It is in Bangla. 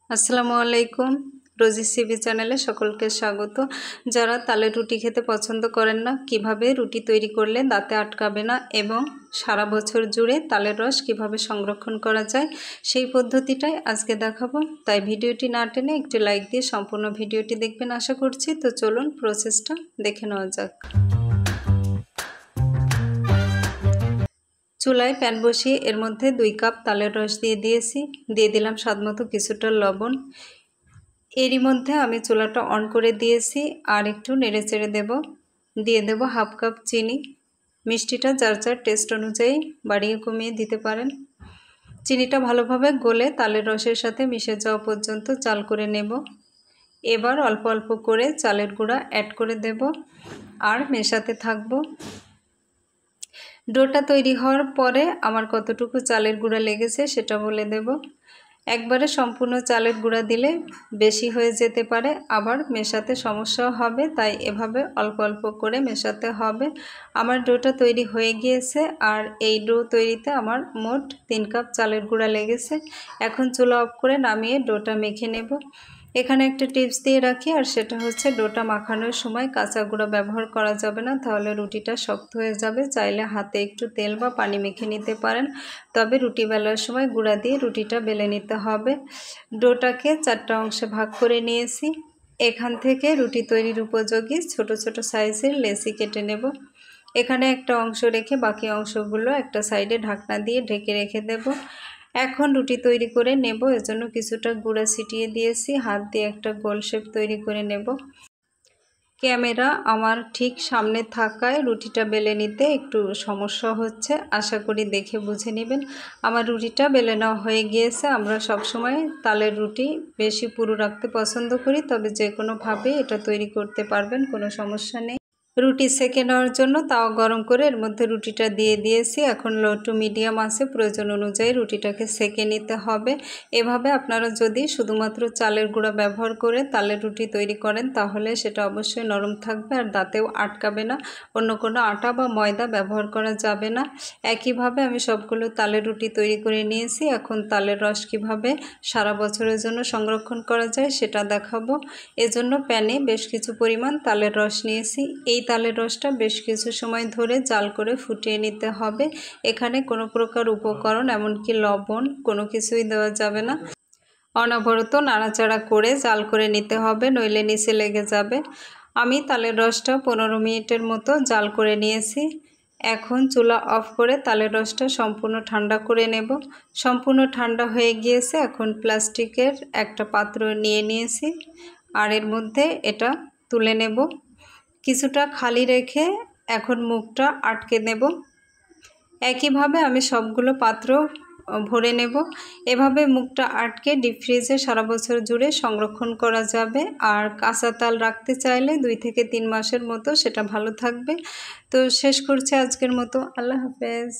আসসালামু আলাইকুম। রোজি সিবি চ্যানেলে সকলকে স্বাগত। যারা তালের রুটি খেতে পছন্দ করেন না, কিভাবে রুটি তৈরি করলে দাঁতে আটকাবে না এবং সারা বছর জুড়ে তালের রস কিভাবে সংরক্ষণ করা যায় সেই পদ্ধতিটাই আজকে দেখাবো। তাই ভিডিওটি না টেনে একটি লাইক দিয়ে সম্পূর্ণ ভিডিওটি দেখবেন আশা করছি। তো চলুন প্রসেসটা দেখে নেওয়া যাক। চুলায় প্যান বসিয়ে এর মধ্যে 2 কাপ তালের রস দিয়ে দিয়েছি, দিয়ে দিলাম স্বাদমতো কিছুটা লবণ। এরই মধ্যে আমি চুলাটা অন করে দিয়েছি আর একটু নেড়েচেড়ে দেব। দিয়ে দেব হাফ কাপ চিনি। মিষ্টিটা যার যার টেস্ট অনুযায়ী বাড়িয়ে কমিয়ে দিতে পারেন। চিনিটা ভালোভাবে গলে তালের রসের সাথে মিশে যাওয়া পর্যন্ত জাল করে নেব। এবার অল্প অল্প করে চালের গুঁড়া অ্যাড করে দেব আর মেশাতে থাকব। ডোটা তৈরি হওয়ার পরে আমার কতটুকু চালের গুঁড়া লেগেছে সেটা বলে দেব। একবারে সম্পূর্ণ চালের গুঁড়া দিলে বেশি হয়ে যেতে পারে, আবার মেশাতে সমস্যাও হবে, তাই এভাবে অল্প অল্প করে মেশাতে হবে। আমার ডোটা তৈরি হয়ে গিয়েছে আর এই ডো তৈরিতে আমার মোট 3 কাপ চালের গুঁড়া লেগেছে। এখন চুলা অফ করে নামিয়ে ডোটা মেখে নেব। এখানে একটা টিপস দিয়ে রাখি, আর সেটা হচ্ছে ডোটা মাখানোর সময় কাঁচা গুঁড়া ব্যবহার করা যাবে না, তাহলে রুটিটা শক্ত হয়ে যাবে। চাইলে হাতে একটু তেল বা পানি মেখে নিতে পারেন, তবে রুটি বেলার সময় গুঁড়া দিয়ে রুটিটা বেলে নিতে হবে। ডোটাকে 4টা অংশে ভাগ করে নিয়েছি। এখান থেকে রুটি তৈরির উপযোগী ছোট ছোট সাইজের লেচি কেটে নেব। এখানে একটা অংশ রেখে বাকি অংশগুলো একটা সাইডে ঢাকনা দিয়ে ঢেকে রেখে দেব। এখন রুটি তৈরি করে নেব, এজন্য কিছুটা গুঁড়া ছিটিয়ে দিয়েছি। হাত দিয়ে একটা গোল শেপ তৈরি করে নেব। ক্যামেরা আমার ঠিক সামনে থাকায় রুটিটা বেলে নিতে একটু সমস্যা হচ্ছে, আশা করি দেখে বুঝে নেবেন। আমার রুটিটা বেলে নেওয়া হয়ে গিয়েছে। আমরা সব সময় তালের রুটি বেশি পুরু রাখতে পছন্দ করি, তবে যে কোনোভাবে এটা তৈরি করতে পারবেন, কোনো সমস্যা নেই। রুটি সেঁকে নেওয়ার জন্য তাওয়া গরম করে এর মধ্যে রুটিটা দিয়ে দিয়েছি। এখন লো টু মিডিয়াম আছে প্রয়োজন অনুযায়ী রুটিটাকে সেঁকে নিতে হবে। এভাবে আপনারা যদি শুধুমাত্র চালের গুঁড়া ব্যবহার করে তালের রুটি তৈরি করেন, তাহলে সেটা অবশ্যই নরম থাকবে আর দাঁতেও আটকাবে না। অন্য কোনো আটা বা ময়দা ব্যবহার করা যাবে না। একইভাবে আমি সবগুলো তালের রুটি তৈরি করে নিয়েছি। এখন তালের রস কীভাবে সারা বছরের জন্য সংরক্ষণ করা যায় সেটা দেখাবো। এজন্য প্যানে বেশ কিছু পরিমাণ তালের রস নিয়েছি। এই তালের রসটা বেশ কিছু সময় ধরে জাল করে ফুটিয়ে নিতে হবে। এখানে কোনো প্রকার উপকরণ এমনকি লবণ কোনো কিছুই দেওয়া যাবে না। অনবরত নাড়াচাড়া করে জাল করে নিতে হবে, নইলে নিচে লেগে যাবে। আমি তালের রসটা 15 মিনিটের মতো জাল করে নিয়েছি। এখন চুলা অফ করে তালের রসটা সম্পূর্ণ ঠান্ডা করে নেব। সম্পূর্ণ ঠান্ডা হয়ে গিয়েছে। এখন প্লাস্টিকের একটা পাত্র নিয়ে নিয়েছি আর এর মধ্যে এটা তুলে নেব। কিছুটা খালি রেখে এখন মুখটা আটকে নেব। একইভাবে আমি সবগুলো পাত্র ভরে নেব। এভাবে মুখটা আটকে ডিপ ফ্রিজে সারা বছর জুড়ে সংরক্ষণ করা যাবে। আর কাঁচা তাল রাখতে চাইলে 2 থেকে 3 মাসের মতো সেটা ভালো থাকবে। তো শেষ করছি আজকের মতো। আল্লাহ হাফেজ।